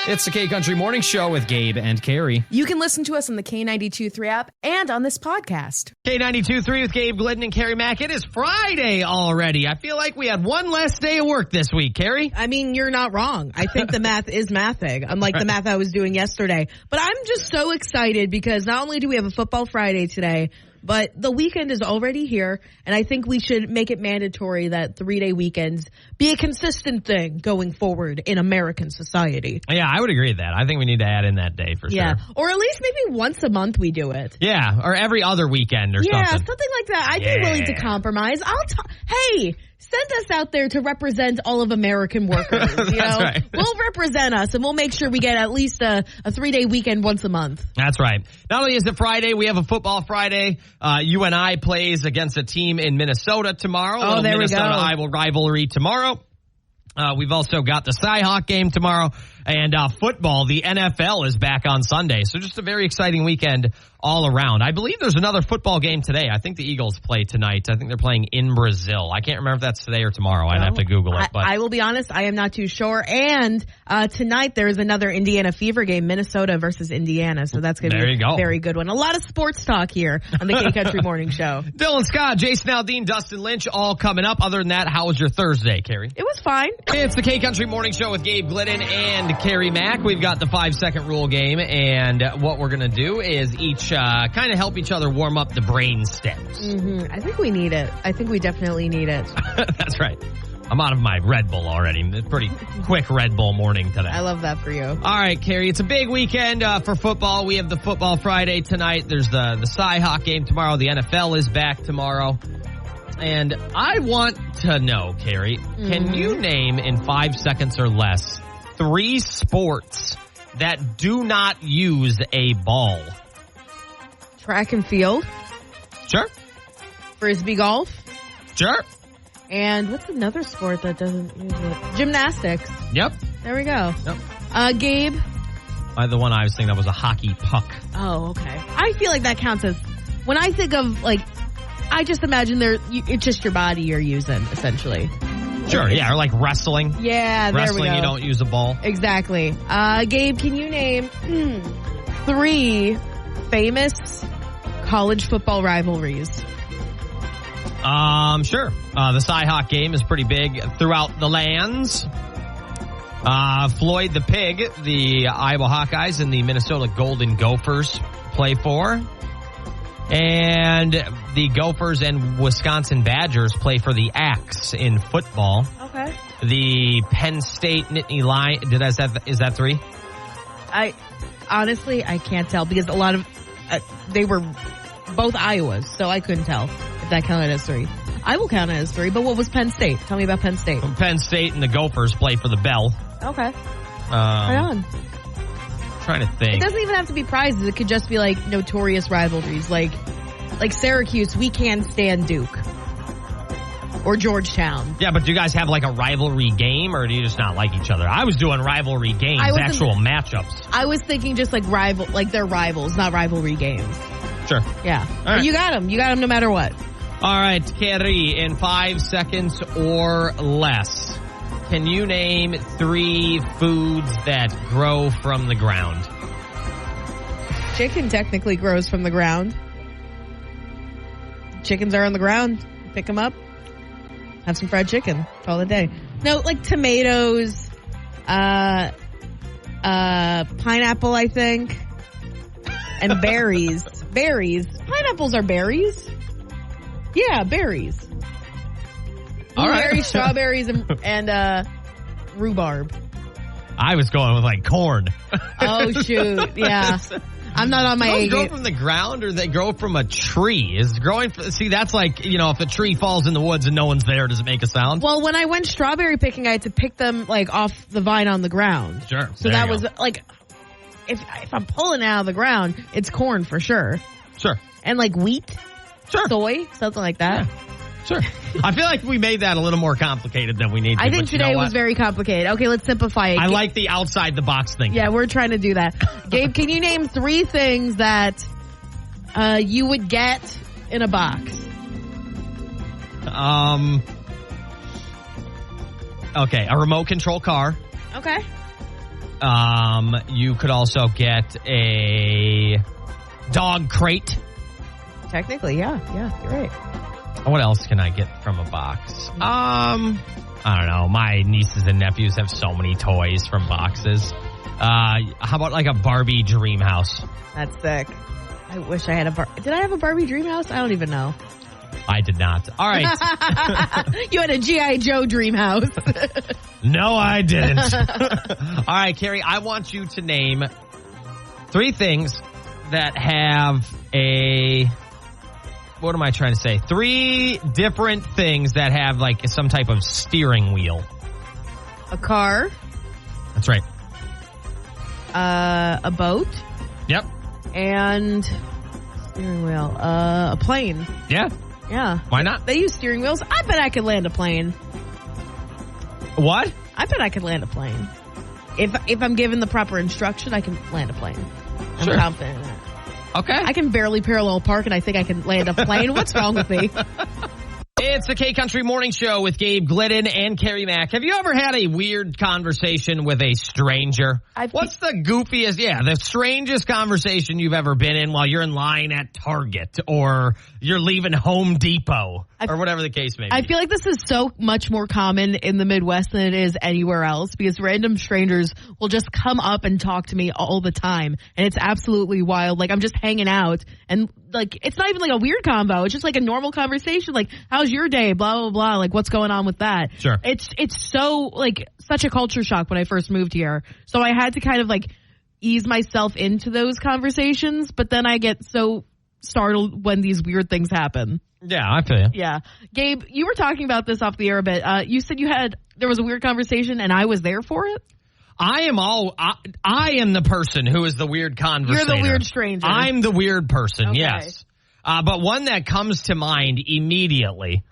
It's the K-Country Morning Show with Gabe and Carrie. You can listen to us on the K92.3 app and on this podcast. K92.3 with Gabe Glidden and Carrie Mack. It is Friday already. I feel like we had one less day of work this week, Carrie. I mean, you're not wrong. I think the math is mathing, unlike the math I was doing yesterday. But I'm just so excited because not only do we have a Football Friday today, but the weekend is already here, and I think we should make it mandatory that 3-day weekends be a consistent thing going forward in American society. Yeah, I would agree with that. I think we need to add in that day for sure. Or at least maybe once a month we do it. Yeah, or every other weekend or something. Yeah, something like that. I'd be willing to compromise. Hey, send us out there to represent all of American workers. You know? Right. We'll represent us, and we'll make sure we get at least a 3-day weekend once a month. That's right. Not only is it Friday, we have a Football Friday. UNI plays against a team in Minnesota tomorrow. Oh, there we go. Minnesota-Iowa rivalry tomorrow. We've also got the Cy-Hawk game tomorrow. And football, the NFL is back on Sunday. So just a very exciting weekend all around. I believe there's another football game today. I think the Eagles play tonight. I think they're playing in Brazil. I can't remember if that's today or tomorrow. I'd have to Google it. But I will be honest, I am not too sure. And tonight there is another Indiana Fever game, Minnesota versus Indiana. So that's going to be a very good one. A lot of sports talk here on the K-Country Morning Show. Dylan Scott, Jason Aldean, Dustin Lynch, all coming up. Other than that, how was your Thursday, Carrie? It was fine. It's the K-Country Morning Show with Gabe Glidden and Carrie Mack. We've got the 5-second rule game, and what we're going to do is each kind of help each other warm up the brain stems. Mm-hmm. I think we need it. I think we definitely need it. That's right. I'm out of my Red Bull already. It's a pretty quick Red Bull morning today. I love that for you. All right, Carrie, it's a big weekend for football. We have the Football Friday tonight. There's the Cy-Hawk game tomorrow. The NFL is back tomorrow. And I want to know, Carrie, can you name in 5 seconds or less 3 sports that do not use a ball? Track and field. Sure. Frisbee golf. Sure. And what's another sport that doesn't use it? Gymnastics. Yep. There we go. Yep. Gabe? The one I was thinking of was a hockey puck. Oh, okay. I feel like that counts as, when I think of, I just imagine it's just your body you're using, essentially. Sure, yeah, or like wrestling. Yeah, there we go. Wrestling, you don't use a ball. Exactly. Gabe, can you name 3 famous college football rivalries? Sure. The Cy-Hawk game is pretty big throughout the lands. Floyd the Pig, the Iowa Hawkeyes, and the Minnesota Golden Gophers play for. And the Gophers and Wisconsin Badgers play for the Axe in football. Okay. The Penn State Nittany Lion. Is that 3? Honestly, I can't tell because a lot of they were both Iowas, so I couldn't tell if that counted as 3. I will count it as 3, but what was Penn State? Tell me about Penn State. Penn State and the Gophers play for the Bell. Okay. Right on. Trying to think. It doesn't even have to be prizes. It could just be like notorious rivalries, like Syracuse. We can't stand Duke or Georgetown. Yeah, but do you guys have like a rivalry game, or do you just not like each other? I was doing rivalry games, actual matchups. I was thinking just like they're rivals, not rivalry games. Sure. Yeah. All right. You got them. You got them no matter what. All right, Carrie, in 5 seconds or less, can you name 3 foods that grow from the ground? Chicken technically grows from the ground. Chickens are on the ground. Pick them up. Have some fried chicken. Call it a day. No, like tomatoes, pineapple, I think, and berries. Berries. Pineapples are berries. Yeah, berries. All right. Blueberries, strawberries, and rhubarb. I was going with like corn. Oh, shoot. Yeah. I'm not on my A. Do those grow from the ground or they grow from a tree? See, that's like, if a tree falls in the woods and no one's there, does it make a sound? Well, when I went strawberry picking, I had to pick them like off the vine on the ground. Sure. So that was like, if I'm pulling it out of the ground, it's corn for sure. Sure. And like wheat. Sure. Soy, something like that. Yeah. Sure. I feel like we made that a little more complicated than we need to. I think today was very complicated. Okay, let's simplify it. I like the outside the box thing. Yeah, we're trying to do that. Gabe, can you name 3 things that you would get in a box? Okay, a remote control car. Okay. You could also get a dog crate. Technically, yeah, you're right. What else can I get from a box? I don't know. My nieces and nephews have so many toys from boxes. How about like a Barbie dream house? That's sick. I wish I had Did I have a Barbie dream house? I don't even know. I did not. All right. You had a G.I. Joe dream house. No, I didn't. All right, Carrie, I want you to name 3 things that have what am I trying to say? 3 different things that have like some type of steering wheel. A car. That's right. A boat. Yep. And steering wheel. A plane. Yeah. Yeah. Why not? They use steering wheels. I bet I could land a plane. What? I bet I could land a plane. If I'm given the proper instruction, I can land a plane. I'm confident in that. Okay. I can barely parallel park, and I think I can land a plane. What's wrong with me? It's the K-Country Morning Show with Gabe Glidden and Carrie Mack. Have you ever had a weird conversation with a stranger? What's the goofiest, the strangest conversation you've ever been in while you're in line at Target or you're leaving Home Depot or whatever the case may be? I feel like this is so much more common in the Midwest than it is anywhere else because random strangers will just come up and talk to me all the time. And it's absolutely wild. Like, I'm just hanging out and like, it's not even like a weird convo. It's just like a normal conversation. Like, how's your day? Blah, blah, blah. Like, what's going on with that? Sure. It's so like such a culture shock when I first moved here. So I had to kind of like ease myself into those conversations. But then I get so startled when these weird things happen. Yeah, I feel you. Yeah. Gabe, you were talking about this off the air a bit. You said there was a weird conversation and I was there for it? I am the person who is the weird conversator. You're the weird stranger. I'm the weird person, okay. Yes. But one that comes to mind immediately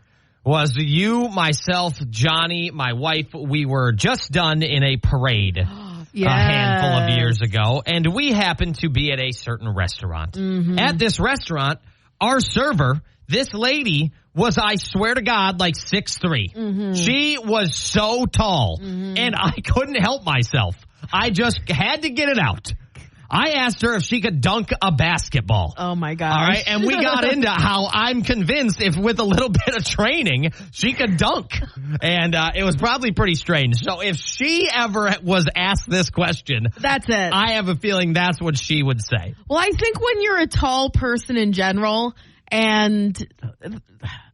was you, myself, Johnny, my wife. We were just done in a parade a handful of years ago, and we happened to be at a certain restaurant. Mm-hmm. At this restaurant, our server, this lady, was, I swear to God, like 6'3". Mm-hmm. She was so tall, and I couldn't help myself. I just had to get it out. I asked her if she could dunk a basketball. Oh, my gosh. All right, and we got into how I'm convinced if with a little bit of training, she could dunk. And it was probably pretty strange. So if she ever was asked this question, that's it. I have a feeling that's what she would say. Well, I think when you're a tall person in general, and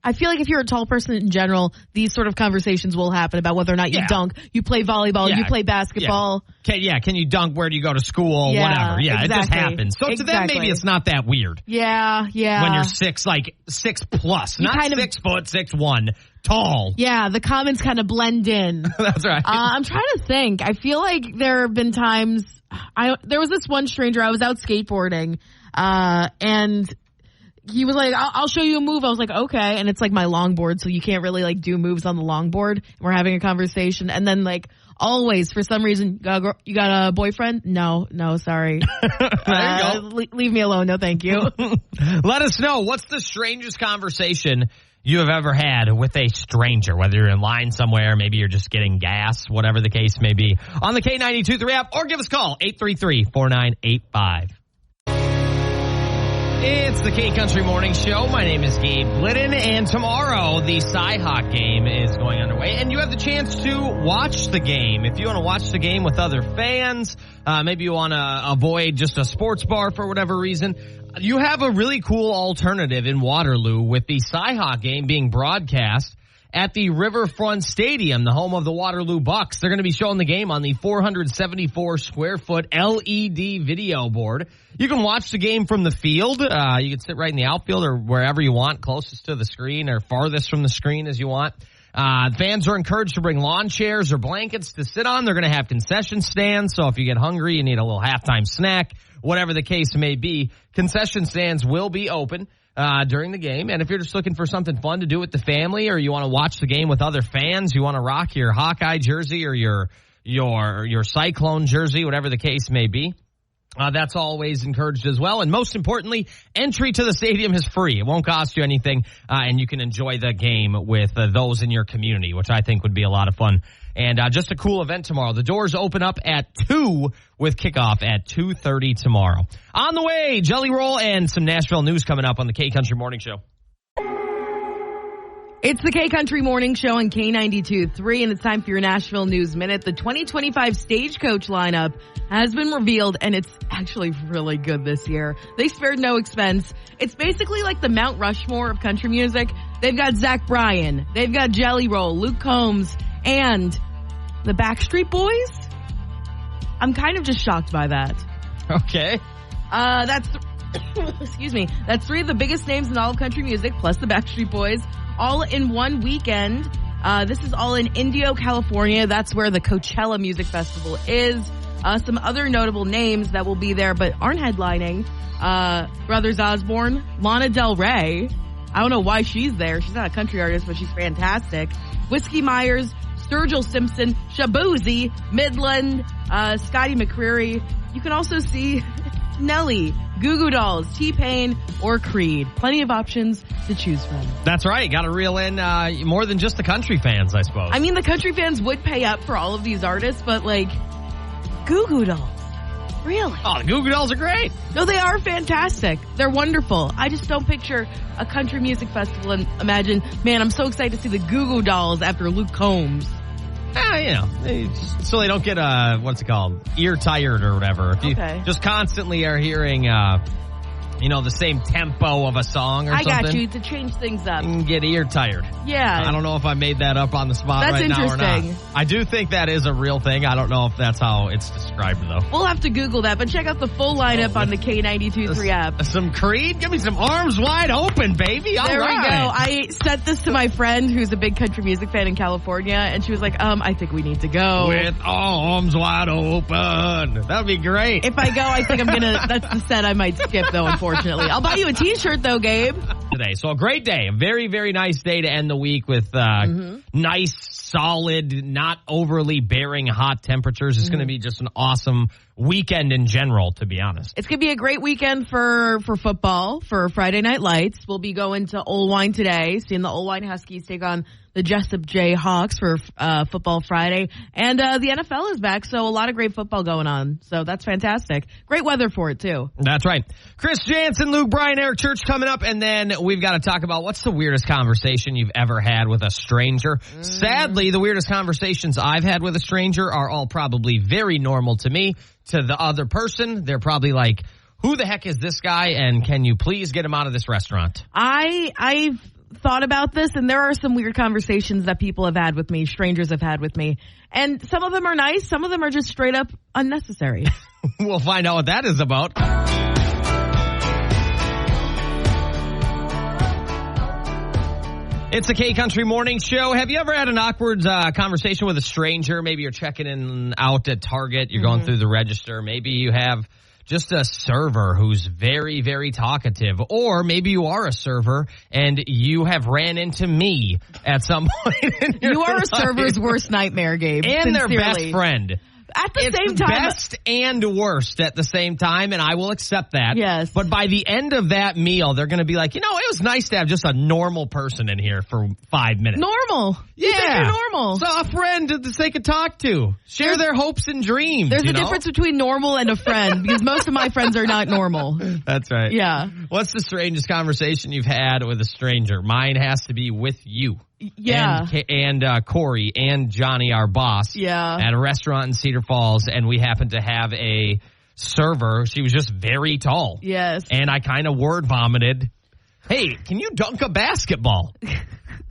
I feel like if you're a tall person in general, these sort of conversations will happen about whether or not you dunk, you play volleyball, you play basketball. Yeah. Can you dunk? Where do you go to school? Whatever. Yeah, exactly. It just happens. So to them, maybe it's not that weird. Yeah. When you're 6 plus, not 6 foot, 6'1", tall. Yeah, the comments kind of blend in. That's right. I'm trying to think. I feel like there have been times. There was this one stranger. I was out skateboarding, and he was like, I'll show you a move. I was like, okay. And it's like my longboard, so you can't really like do moves on the longboard. We're having a conversation. And then like always, for some reason, you got a boyfriend? No, sorry. There you go. Leave me alone. No, thank you. Let us know. What's the strangest conversation you have ever had with a stranger, whether you're in line somewhere, maybe you're just getting gas, whatever the case may be, on the K92.3 app, or give us a call, 833-4985. It's the K-Country Morning Show. My name is Gabe Glidden, and tomorrow the Cy-Hawk game is going underway, and you have the chance to watch the game. If you want to watch the game with other fans, maybe you want to avoid just a sports bar for whatever reason, you have a really cool alternative in Waterloo with the Cy-Hawk game being broadcast at the Riverfront Stadium, the home of the Waterloo Bucks. They're going to be showing the game on the 474-square-foot LED video board. You can watch the game from the field. You can sit right in the outfield or wherever you want, closest to the screen or farthest from the screen as you want. Fans are encouraged to bring lawn chairs or blankets to sit on. They're going to have concession stands, so if you get hungry, you need a little halftime snack, whatever the case may be, concession stands will be open during the game. And if you're just looking for something fun to do with the family, or you want to watch the game with other fans, you want to rock your Hawkeye jersey or your Cyclone jersey, whatever the case may be, That's always encouraged as well. And most importantly, entry to the stadium is free. It won't cost you anything, and you can enjoy the game with those in your community, which I think would be a lot of fun. And just a cool event tomorrow. The doors open up at 2 with kickoff at 2:30 tomorrow. On the way, Jelly Roll and some Nashville news coming up on the K-Country Morning Show. It's the K-Country Morning Show on K92.3, and it's time for your Nashville News Minute. The 2025 Stagecoach lineup has been revealed, and it's actually really good this year. They spared no expense. It's basically like the Mount Rushmore of country music. They've got Zach Bryan, they've got Jelly Roll, Luke Combs, and the Backstreet Boys. I'm kind of just shocked by that. Okay. Excuse me. That's 3 of the biggest names in all of country music, plus the Backstreet Boys, all in one weekend. This is all in Indio, California. That's where the Coachella Music Festival is. Some other notable names that will be there but aren't headlining. Brothers Osborne, Lana Del Rey. I don't know why she's there. She's not a country artist, but she's fantastic. Whiskey Myers, Sturgill Simpson, Shaboozey, Midland, Scotty McCreery. You can also see Nelly, Goo Goo Dolls, T-Pain, or Creed. Plenty of options to choose from. That's right. Got to reel in more than just the country fans, I suppose. I mean, the country fans would pay up for all of these artists, but like, Goo Goo Dolls. Really? Oh, the Goo Goo Dolls are great. No, they are fantastic. They're wonderful. I just don't picture a country music festival and imagine, man, I'm so excited to see the Goo Goo Dolls after Luke Combs. So they don't get, what's it called, ear tired or whatever. If you just constantly are hearing, the same tempo of a song or something. I got you, to change things up. You can get ear tired. Yeah. I don't know if I made that up on the spot right now or not. I do think that is a real thing. I don't know if that's how it's described, though. We'll have to Google that, but check out the full lineup on the K92.3 app. Some Creed? Give me some arms wide open, baby. All there right. we go. I sent this to my friend who's a big country music fan in California, and she was like, I think we need to go. With arms wide open. That would be great. If I go, I think that's the set I might skip, though, unfortunately. I'll buy you a t-shirt, though, Gabe. Today. So a great day. A very, very nice day to end the week with nice, solid, not overly bearing hot temperatures. It's going to be just an awesome weekend in general, to be honest. It's going to be a great weekend for football, for Friday Night Lights. We'll be going to Old today, seeing the Old Huskies take on the Jessup Jayhawks for Football Friday. And the NFL is back, so a lot of great football going on. So that's fantastic. Great weather for it, too. That's right. Chris Jansen, Luke Bryan, Eric Church coming up, and then we've got to talk about what's the weirdest conversation you've ever had with a stranger. Sadly, the weirdest conversations I've had with a stranger are all probably very normal to me. To the other person, they're probably like, who the heck is this guy, and can you please get him out of this restaurant? I've thought about this, and there are some weird conversations that people have had with me, strangers have had with me. And some of them are nice, some of them are just straight up unnecessary. We'll find out what that is about. It's a K-Country Morning Show. Have you ever had an awkward conversation with a stranger? Maybe you're checking in out at Target. You're going through the register. Maybe you have just a server who's very, very talkative. Or maybe you are a server and you have ran into me at some point in your You are life. A server's worst nightmare, Gabe. And sincerely. their best friend. At the same time. Best and worst at the same time, and I will accept that. Yes. But by the end of that meal, they're going to be like, it was nice to have just a normal person in here for 5 minutes. Normal. Yeah. You think you're normal. So a friend that they could talk to. Share their hopes and dreams. There's a difference between normal and a friend, because most of my friends are not normal. That's right. Yeah. What's the strangest conversation you've had with a stranger? Mine has to be with you. Yeah. And Corey and Johnny, our boss. Yeah. At a restaurant in Cedar Falls, and we happened to have a server. She was just very tall. Yes. And I kind of word vomited, hey, can you dunk a basketball?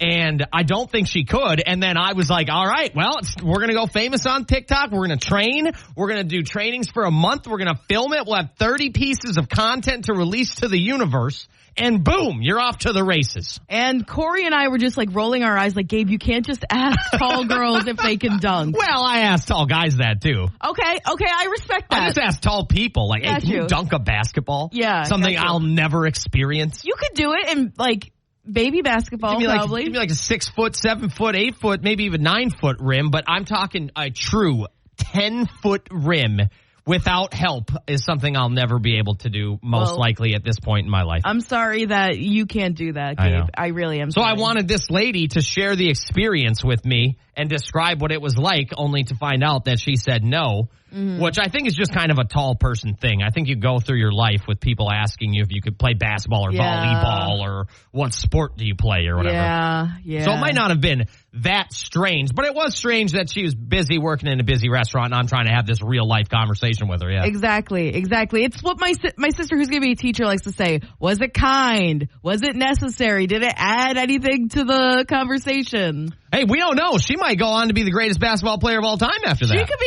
And I don't think she could. And then I was like, all right, well, we're going to go famous on TikTok. We're going to train. We're going to do trainings for a month. We're going to film it. We'll have 30 pieces of content to release to the universe. And boom, you're off to the races. And Corey and I were just like rolling our eyes like, Gabe, you can't just ask tall girls if they can dunk. Well, I asked tall guys that too. Okay, I respect that. I just asked tall people, like, hey, can you dunk a basketball? Yeah. Something I'll never experience. You could do it in like baby basketball, probably. Give me like a 6 foot, 7 foot, 8 foot, maybe even 9 foot rim, but I'm talking a true 10 foot rim without help is something I'll never be able to do, most likely at this point in my life. I'm sorry that you can't do that, Gabe. I really am So sorry. I wanted this lady to share the experience with me and describe what it was like, only to find out that she said no, which I think is just kind of a tall person thing. I think you go through your life with people asking you if you could play basketball or volleyball or what sport do you play or whatever. Yeah. So it might not have been that strange, but it was strange that she was busy working in a busy restaurant and I'm trying to have this real life conversation with her. Yeah, Exactly. It's what my sister, who's going to be a teacher, likes to say. Was it kind? Was it necessary? Did it add anything to the conversation? Hey, we don't know. She might go on to be the greatest basketball player of all time after that. She could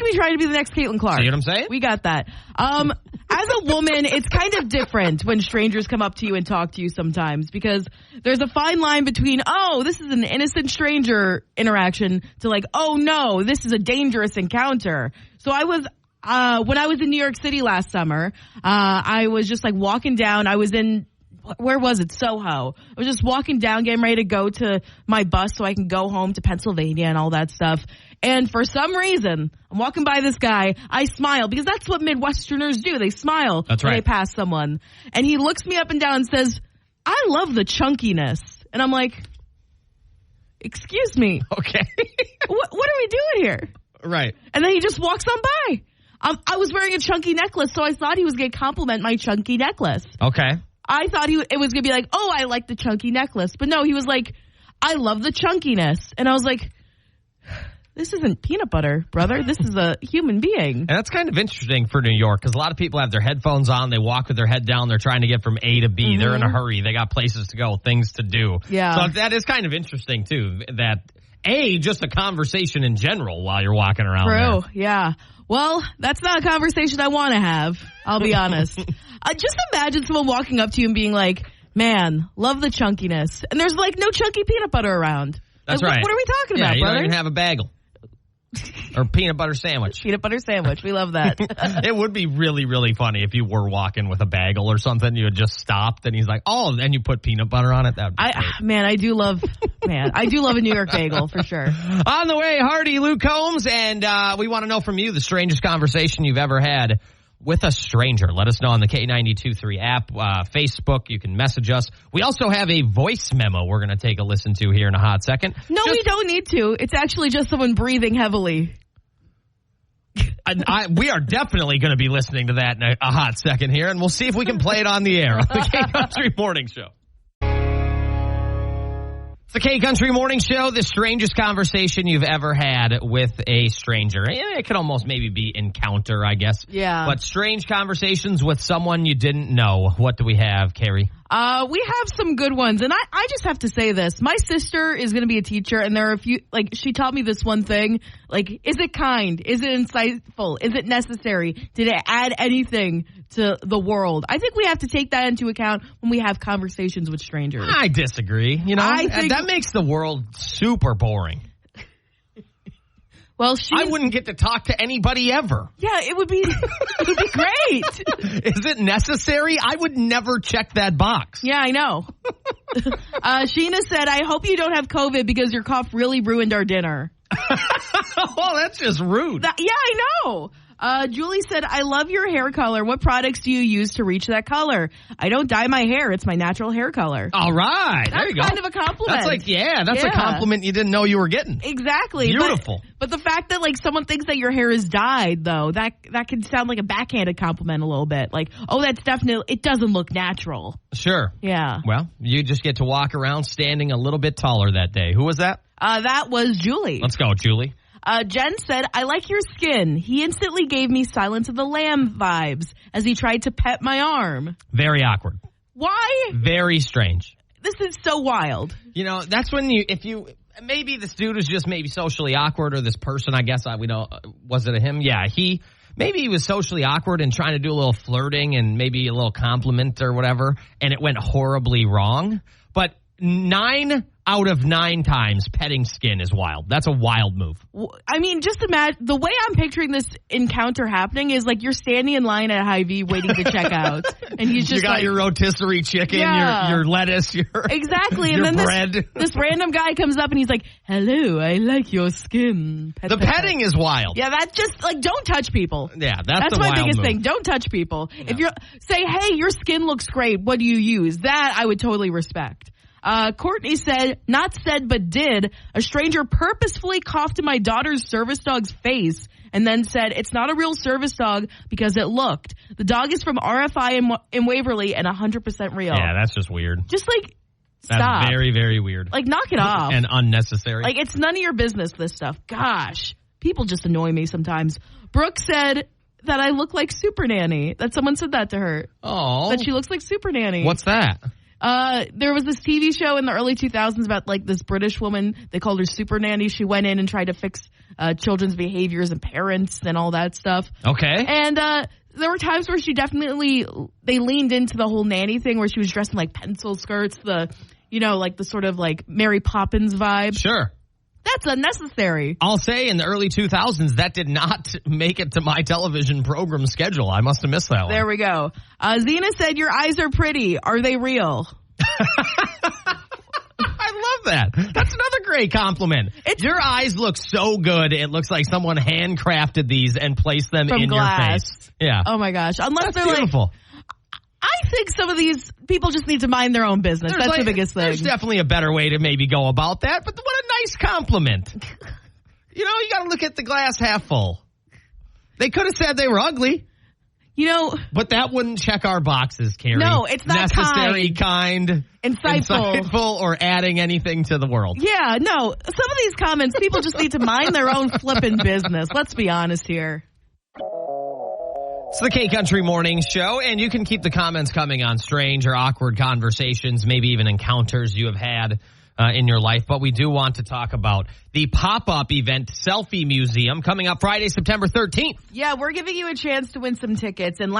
be trying to be the next Caitlin Clark. See what I'm saying? We got that. As a woman, it's kind of different when strangers come up to you and talk to you sometimes, because there's a fine line between, oh, this is an innocent stranger interaction, to like, oh no, this is a dangerous encounter. So I was, when I was in New York City last summer, I was just like walking down. I was in, where was it? Soho. I was just walking down, getting ready to go to my bus so I can go home to Pennsylvania and all that stuff. And for some reason, I'm walking by this guy. I smile because that's what Midwesterners do. They smile when they pass someone. And he looks me up and down and says, I love the chunkiness. And I'm like, excuse me. Okay. What are we doing here? Right. And then he just walks on by. I was wearing a chunky necklace, so I thought he was going to compliment my chunky necklace. Okay. I thought it was going to be like, oh, I like the chunky necklace. But no, he was like, I love the chunkiness. And I was like, this isn't peanut butter, brother. This is a human being. And that's kind of interesting for New York, because a lot of people have their headphones on. They walk with their head down. They're trying to get from A to B. They're in a hurry. They got places to go, things to do. Yeah. So that is kind of interesting, too, that, just a conversation in general while you're walking around there. Yeah. Well, that's not a conversation I want to have. I'll be honest. Just imagine someone walking up to you and being like, man, love the chunkiness. And there's like no chunky peanut butter around. That's like, right. What are we talking about, you brother? don't even have a bagel. Or peanut butter sandwich. Peanut butter sandwich. We love that. It would be really, really funny if you were walking with a bagel or something. You had just stopped and he's like, oh, and you put peanut butter on it. That would be great. I do love a New York bagel for sure. On the way, Hardy, Luke Combs, and we want to know from you the strangest conversation you've ever had with a stranger. Let us know on the K92.3 app, Facebook. You can message us. We also have a voice memo we're going to take a listen to here in a hot second. No, we don't need to. It's actually just someone breathing heavily. We are definitely going to be listening to that in a hot second here, and we'll see if we can play it on the air on the K-Country Morning Show. It's the K-Country Morning Show, the strangest conversation you've ever had with a stranger. It could almost maybe be encounter, I guess. Yeah. But strange conversations with someone you didn't know. What do we have, Carrie? We have some good ones. And I just have to say this. My sister is going to be a teacher, and there are a few, like, she taught me this one thing. Like, is it kind? Is it insightful? Is it necessary? Did it add anything to the world? I think we have to take that into account when we have conversations with strangers. I disagree. You know, I think that makes the world super boring. Well, I wouldn't get to talk to anybody ever. Yeah, it would be great. Is it necessary? I would never check that box. Yeah, I know. Sheena said, I hope you don't have COVID because your cough really ruined our dinner. Well, that's just rude. Yeah, I know. Julie said, I love your hair color. What products do you use to reach that color? I don't dye my hair. It's my natural hair color. All right. That's there you go. kind of a compliment. That's a compliment you didn't know you were getting. Exactly. Beautiful. But the fact that, like, someone thinks that your hair is dyed, though, that can sound like a backhanded compliment a little bit. Like, oh, that's definitely, it doesn't look natural. Sure. Yeah. Well, you just get to walk around standing a little bit taller that day. Who was that? That was Julie. Let's go, Julie. Jen said, I like your skin. He instantly gave me Silence of the Lamb vibes as he tried to pet my arm. Very awkward. Why? Very strange. This is so wild. You know, that's when maybe this dude was just maybe socially awkward, or this person, I guess, was it a him? Yeah, maybe he was socially awkward and trying to do a little flirting and maybe a little compliment or whatever, and it went horribly wrong. But 9 out of 9 times petting skin is wild. That's a wild move. I mean, just imagine the way I'm picturing this encounter happening is like you're standing in line at Hy-Vee waiting to check out, and he's just you got like, your rotisserie chicken, your lettuce, your exactly, your and then bread. This random guy comes up and he's like, "Hello, I like your skin." The petting is wild. Yeah, that's just like don't touch people. Yeah, that's my wild biggest move. thing. Don't touch people. Yeah. If you're say, "Hey, your skin looks great. What do you use?" That I would totally respect. Courtney said, not said but did, a stranger purposefully coughed in my daughter's service dog's face and then said, it's not a real service dog because it looked. The dog is from RFI in Waverly and 100% real. Yeah, that's just weird. Just like, that's stop. very, very weird. Like, knock it off. And unnecessary. Like, it's none of your business, this stuff. Gosh, people just annoy me sometimes. Brooke said that I look like Super Nanny. That someone said that to her. Oh. That she looks like Super Nanny. What's that? There was this TV show in the early 2000s about like this British woman. They called her Super Nanny. She went in and tried to fix children's behaviors and parents and all that stuff. Okay. And there were times where they leaned into the whole nanny thing where she was dressed in like pencil skirts, like the sort of like Mary Poppins vibe. Sure. That's unnecessary. I'll say in the early 2000s, that did not make it to my television program schedule. I must have missed that one. There we go. Zena said, your eyes are pretty. Are they real? I love that. That's another great compliment. Your eyes look so good. It looks like someone handcrafted these and placed them in glass. Your face. Yeah. Oh my gosh. Unless That's they're beautiful. Like, I think some of these people just need to mind their own business. That's the biggest thing. There's definitely a better way to maybe go about that, but what a nice compliment. You got to look at the glass half full. They could have said they were ugly. But that wouldn't check our boxes, Carrie. No, it's not necessary, kind, insightful, or adding anything to the world. Yeah, no. Some of these comments, people just need to mind their own flipping business. Let's be honest here. It's the K-Country Morning Show, and you can keep the comments coming on strange or awkward conversations, maybe even encounters you have had in your life. But we do want to talk about the pop-up event Selfie Museum coming up Friday, September 13th. Yeah, we're giving you a chance to win some tickets. And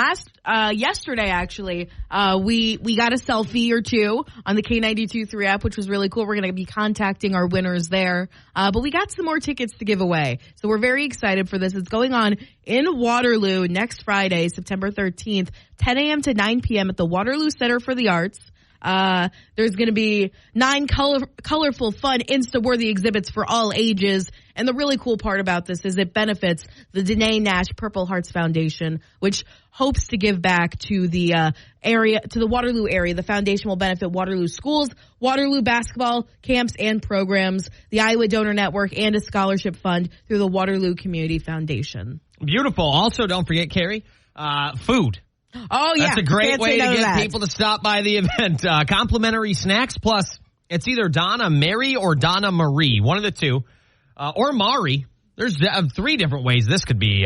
yesterday, actually, we got a selfie or two on the K92.3 app, which was really cool. We're going to be contacting our winners there. But we got some more tickets to give away. So we're very excited for this. It's going on in Waterloo next Friday, September 13th, 10 a.m. to 9 p.m. at the Waterloo Center for the Arts. There's going to be 9 colorful, fun, Insta-worthy exhibits for all ages. And the really cool part about this is it benefits the Danae Nash Purple Hearts Foundation, which hopes to give back to the to the Waterloo area. The foundation will benefit Waterloo schools, Waterloo basketball camps and programs, the Iowa Donor Network, and a scholarship fund through the Waterloo Community Foundation. Beautiful. Also, don't forget, Carrie, food. Oh, yeah. That's a great way to get people to stop by the event. Complimentary snacks, plus it's either Donna Mary or Donna Marie, one of the two, or Mari. There's 3 different ways this could be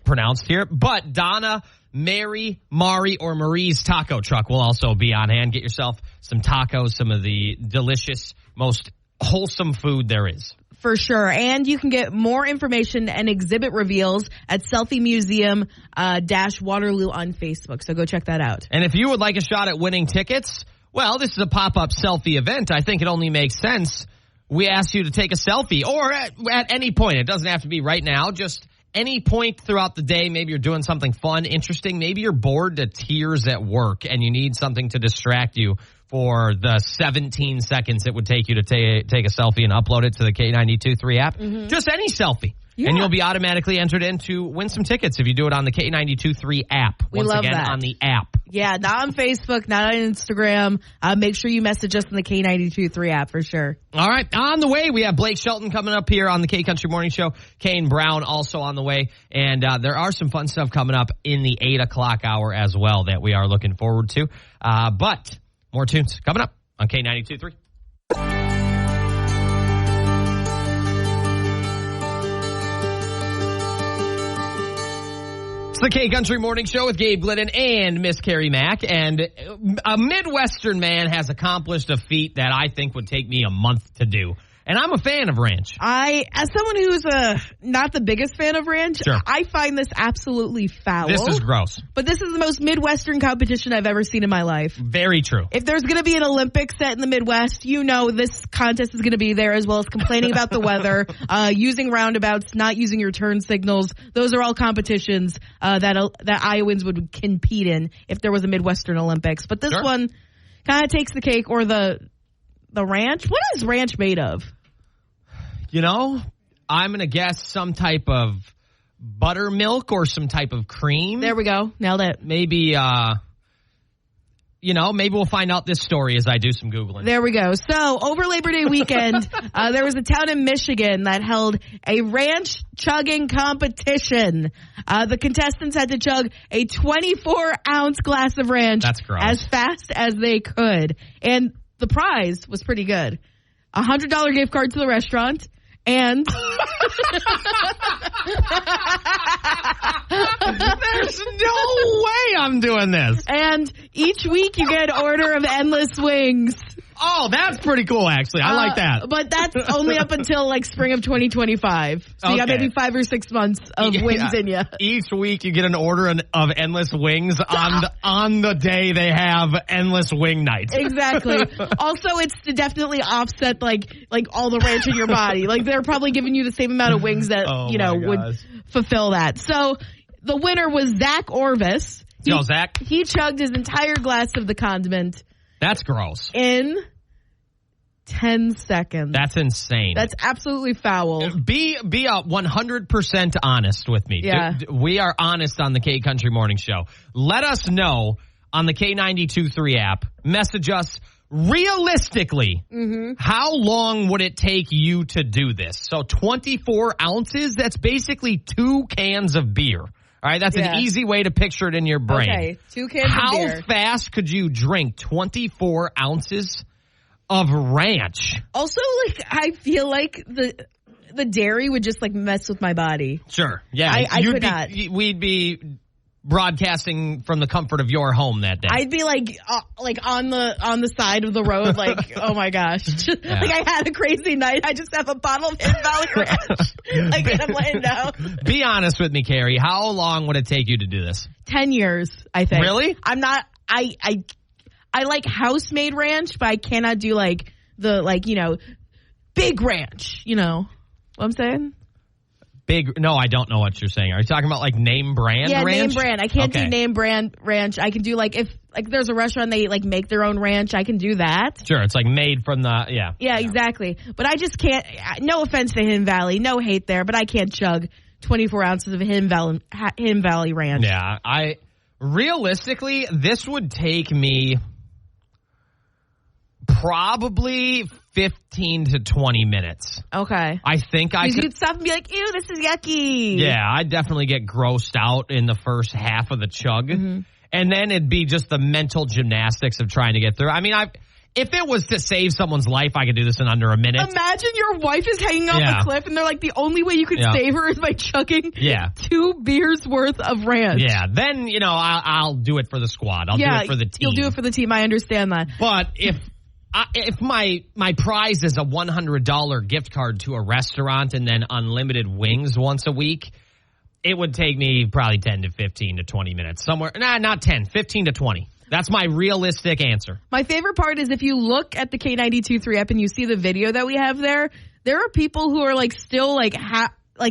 pronounced here. But Donna, Mary, Mari, or Marie's taco truck will also be on hand. Get yourself some tacos, some of the delicious, most wholesome food there is. For sure. And you can get more information and exhibit reveals at Selfie Museum Waterloo on Facebook. So go check that out. And if you would like a shot at winning tickets, well, this is a pop-up selfie event. I think it only makes sense. We ask you to take a selfie or at any point. It doesn't have to be right now. Just any point throughout the day. Maybe you're doing something fun, interesting. Maybe you're bored to tears at work and you need something to distract you for the 17 seconds it would take you to take a selfie and upload it to the K92.3 app. Mm-hmm. Just any selfie. Yeah. And you'll be automatically entered in to win some tickets if you do it on the K92.3 app. We love that. On the app. Yeah, not on Facebook, not on Instagram. Make sure you message us in the K92.3 app for sure. All right. On the way, we have Blake Shelton coming up here on the K-Country Morning Show. Kane Brown also on the way. And there are some fun stuff coming up in the 8 o'clock hour as well that we are looking forward to. But more tunes coming up on K92.3. It's the K-Country Morning Show with Gabe Glidden and Miss Carrie Mack. And a Midwestern man has accomplished a feat that I think would take me a month to do. And I'm a fan of ranch. As someone who's not the biggest fan of ranch, Sure. I find this absolutely foul. This is gross. But this is the most Midwestern competition I've ever seen in my life. Very true. If there's going to be an Olympics set in the Midwest, you know this contest is going to be there, as well as complaining about the weather, using roundabouts, not using your turn signals. Those are all competitions that Iowans would compete in if there was a Midwestern Olympics. But this one kind of takes the cake, or the ranch. What is ranch made of? You know, I'm going to guess some type of buttermilk or some type of cream. There we go. Nailed it. Maybe, maybe we'll find out this story as I do some Googling. There we go. So over Labor Day weekend, there was a town in Michigan that held a ranch chugging competition. The contestants had to chug a 24-ounce glass of ranch. That's gross. As fast as they could. And the prize was pretty good. A $100 gift card to the restaurant. And There's no way I'm doing this. And each week you get an order of endless wings. Oh, that's pretty cool, actually. I like that. But that's only up until like spring of 2025. So you got maybe 5 or 6 months of wings in you. Each week you get an order of endless wings on the day they have endless wing nights. Exactly. Also, it's to definitely offset like all the ranch in your body. Like they're probably giving you the same amount of wings that would fulfill that. So the winner was Zach Orvis. Zach. He chugged his entire glass of the condiment. That's gross. In 10 seconds. That's insane. That's absolutely foul. Be 100% honest with me. Yeah. We are honest on the K Country Morning Show. Let us know on the K92.3 app. Message us realistically. How long would it take you to do this? So 24 ounces, that's basically 2 cans of beer. All right, that's an easy way to picture it in your brain. Okay, 2 cans of beer. How fast could you drink 24 ounces of ranch? Also, I feel like the dairy would just mess with my body. Sure. Yeah. I could not. We'd be broadcasting from the comfort of your home that day. I'd be on the side of the road, oh my gosh. I had a crazy night. I just have a bottle of Hidden Valley Ranch. And I'm laying down. Be honest with me, Carrie. How long would it take you to do this? 10 years, I think. Really? I'm not, I like house-made ranch, but I cannot do big ranch, you know what I'm saying? No, I don't know what you're saying. Are you talking about name brand ranch? Yeah, name brand. I can't do name brand ranch. I can do if there's a restaurant, they make their own ranch, I can do that. Sure, it's made from the, Yeah, exactly. But I just can't, no offense to Hidden Valley, no hate there, but I can't chug 24 ounces of Hidden Valley Ranch. Yeah, realistically, this would take me probably 15 to 20 minutes. Okay. I think I could. You'd stop and be like, ew, this is yucky. Yeah, I'd definitely get grossed out in the first half of the chug. And then it'd be just the mental gymnastics of trying to get through. I mean, if it was to save someone's life, I could do this in under a minute. Imagine your wife is hanging off a cliff and they're the only way you can save her is by chugging 2 beers worth of ranch. Yeah, then, I'll do it for the squad. I'll do it for the team. You'll do it for the team. I understand that. But if my prize is a $100 gift card to a restaurant and then unlimited wings once a week, it would take me probably 10 to 15 to 20 minutes. Somewhere, not 10, 15 to 20. That's my realistic answer. My favorite part is if you look at the K92.3 app and you see the video that we have there are people who are still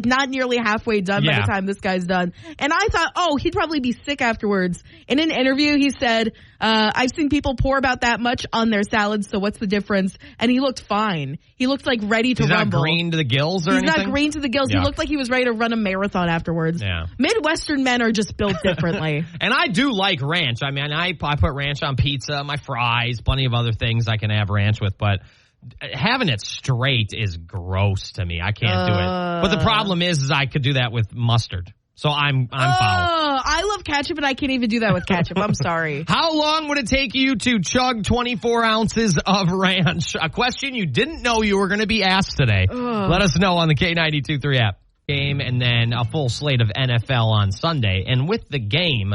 not nearly halfway done by the time this guy's done. And I thought, he'd probably be sick afterwards. In an interview, he said, I've seen people pour about that much on their salads, so what's the difference? And he looked fine. He looked ready to rumble. He's not green to the gills or anything? anything? He's not green to the gills. Yeah. He looked like he was ready to run a marathon afterwards. Yeah. Midwestern men are just built differently. And I do like ranch. I mean, I put ranch on pizza, my fries, plenty of other things I can have ranch with, but having it straight is gross to me. I can't do it. But the problem is I could do that with mustard. So I'm foul. I love ketchup, and I can't even do that with ketchup. I'm sorry. How long would it take you to chug 24 ounces of ranch? A question you didn't know you were going to be asked today. Let us know on the K92.3 app. Game and then a full slate of NFL on Sunday. And with the game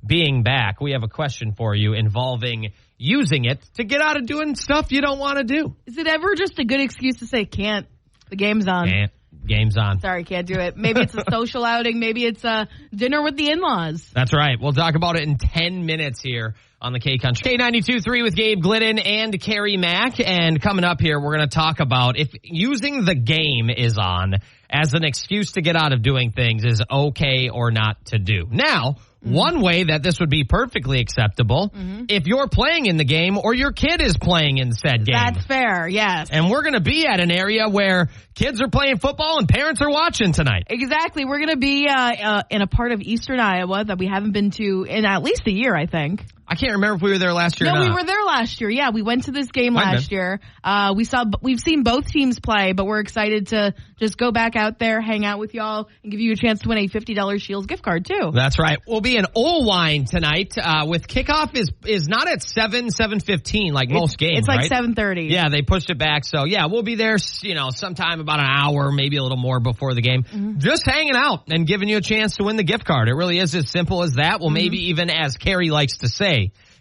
being back, we have a question for you involving using it to get out of doing stuff you don't want to do. Is it ever just a good excuse to say can't? The game's on. Can't. Game's on. Sorry, can't do it. Maybe it's a social outing. Maybe it's a dinner with the in-laws. That's right. We'll talk about it in 10 minutes here on the K-Country. K92.3 with Gabe Glidden and Carrie Mack. And coming up here, we're going to talk about if using the game is on as an excuse to get out of doing things is okay or not to do. Now, one way that this would be perfectly acceptable if you're playing in the game or your kid is playing in said game. That's fair, yes. And we're going to be at an area where kids are playing football and parents are watching tonight. Exactly. We're going to be in a part of eastern Iowa that we haven't been to in at least a year, I think. I can't remember if we were there last year or No, not. we were there last year. Yeah, we went to this game Might have last year. We've seen both teams play, but we're excited to just go back out there, hang out with y'all, and give you a chance to win a $50 Shields gift card too. That's right. We'll be in Olwine tonight. With kickoff is not at 7:15 like most games. It's like right? 7:30. Yeah, they pushed it back. So yeah, we'll be there. Sometime about an hour, maybe a little more before the game. Just hanging out and giving you a chance to win the gift card. It really is as simple as that. Well, maybe even as Carrie likes to say,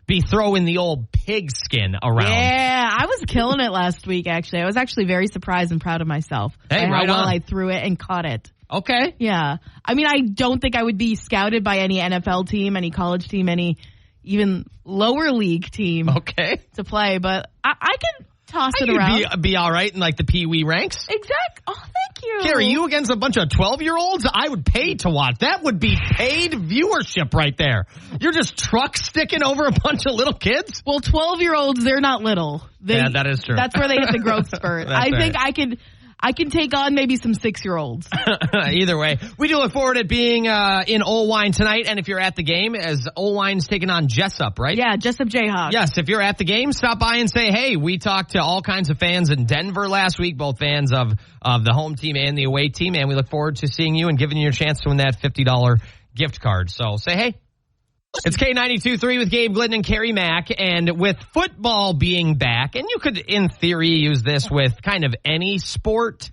be throwing the old pigskin around. Yeah, I was killing it last week, actually. I was actually very surprised and proud of myself. Hey, by right how well on. I threw it and caught it. Okay. Yeah. I mean, I don't think I would be scouted by any NFL team, any college team, any even lower league team Okay. to play, but I can toss it You'd around. be all right in like the Pee Wee ranks. Exact. Oh, thank you. Carrie, you against a bunch of 12-year-olds? I would pay to watch. That would be paid viewership right there. You're just truck sticking over a bunch of little kids? Well, 12-year-olds, they're not little. Yeah, that is true. That's where they hit the growth spurt. That's think right. I can take on maybe some 6-year-olds. Either way, we do look forward to being in Olwine tonight. And if you're at the game, as Olwine's taking on Jessup, right? Yeah, Jessup Jayhawks. Yes, if you're at the game, stop by and say, hey, we talked to all kinds of fans in Denver last week, both fans of the home team and the away team, and we look forward to seeing you and giving you a chance to win that $50 gift card. So say hey. It's K92.3 with Gabe Glidden and Carrie Mack, and with football being back, and you could, in theory, use this with kind of any sport,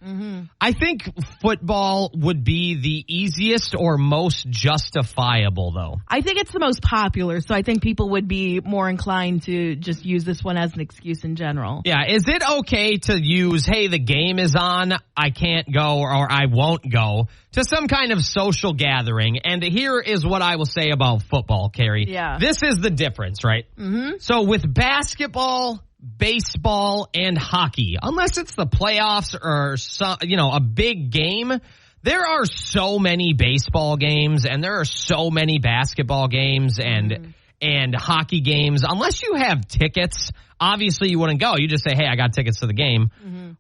I think football would be the easiest or most justifiable, though. I think it's the most popular, so I think people would be more inclined to just use this one as an excuse in general. Yeah, is it okay to use, hey, the game is on, I can't go, or I won't go, to some kind of social gathering? And here is what I will say about football, Carrie. Yeah. This is the difference, right? So with basketball, baseball, and hockey, unless it's the playoffs or a big game, there are so many baseball games and there are so many basketball games and hockey games. Unless you have tickets, obviously you wouldn't go. You just say, hey, I got tickets to the game.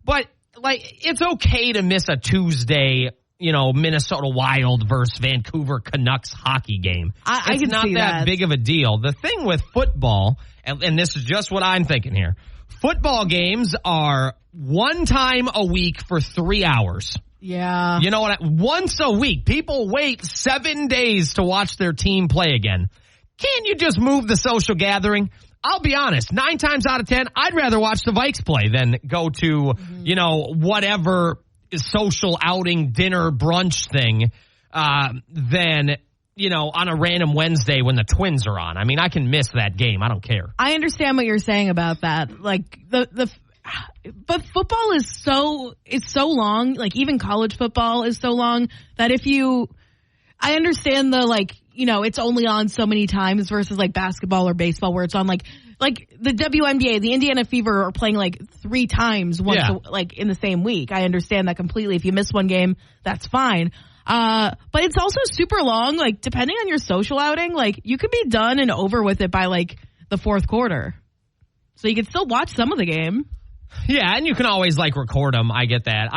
But it's okay to miss a Tuesday, Minnesota Wild versus Vancouver Canucks hockey game. I it's can not see that. big of a deal. The thing with football, and this is just what I'm thinking here, football games are one time a week for 3 hours. Yeah. You know what? Once a week. People wait 7 days to watch their team play again. Can't you just move the social gathering? I'll be honest, 9 times out of 10, I'd rather watch the Vikes play than go to, whatever social outing, dinner, brunch thing, than, on a random Wednesday when the Twins are on. I mean, I can miss that game. I don't care. I understand what you're saying about that. Like but football is so long, like even college football is so long that I understand it's only on so many times versus like basketball or baseball where it's on like the WNBA, the Indiana Fever are playing like 3 times once in the same week. I understand that completely. If you miss one game, that's fine. But it's also super long, like depending on your social outing, like you could be done and over with it by like the 4th quarter. So you can still watch some of the game. Yeah, and you can always record them. I get that.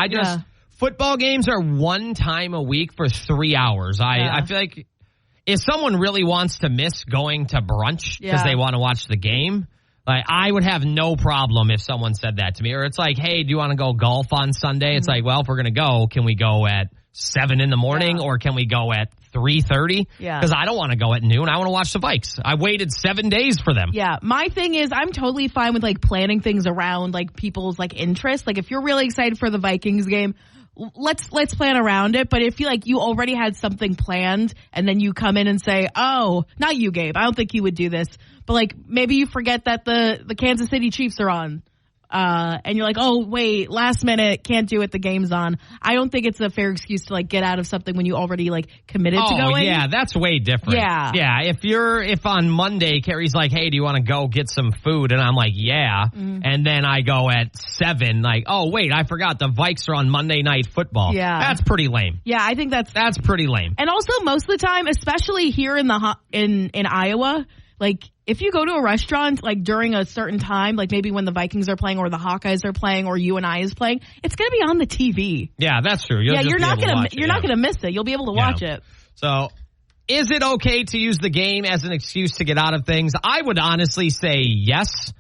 Football games are one time a week for 3 hours. I feel like if someone really wants to miss going to brunch because they want to watch the game, I would have no problem if someone said that to me. Or it's like, hey, do you want to go golf on Sunday? It's like, well, if we're going to go, can we go at 7 in the morning or can we go at 3:30? Yeah. Because I don't want to go at noon. I want to watch the Vikes. I waited 7 days for them. Yeah. My thing is I'm totally fine with planning things around people's interests. Like if you're really excited for the Vikings game, let's plan around it. But if you already had something planned and then you come in and say, oh, not you, Gabe, I don't think you would do this, but maybe you forget that the Kansas City Chiefs are on. And you're like, oh, wait, last minute, can't do it, the game's on. I don't think it's a fair excuse to get out of something when you already committed to going. Oh, yeah, that's way different. Yeah. Yeah, if on Monday, Carrie's like, hey, do you want to go get some food? And I'm like, yeah. And then I go at 7, oh, wait, I forgot the Vikes are on Monday Night Football. Yeah. That's pretty lame. Yeah, I think that's pretty lame. And also most of the time, especially here in in Iowa, if you go to a restaurant during a certain time, maybe when the Vikings are playing or the Hawkeyes are playing or UNI is playing, it's going to be on the TV. Yeah, that's true. You're not going to miss it. You'll be able to watch it. So, is it okay to use the game as an excuse to get out of things? I would honestly say yes,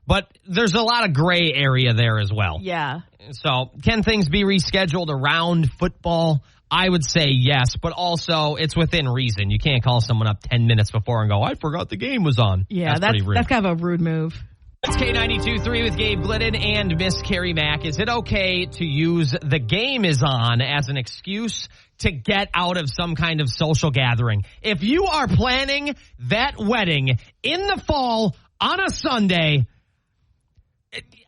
but there's a lot of gray area there as well. Yeah. So, can things be rescheduled around football? I would say yes, but also it's within reason. You can't call someone up 10 minutes before and go, I forgot the game was on. Yeah, that's pretty rude. That's kind of a rude move. It's K92.3 with Gabe Glidden and Miss Carrie Mack. Is it okay to use the game is on as an excuse to get out of some kind of social gathering? If you are planning that wedding in the fall on a Sunday,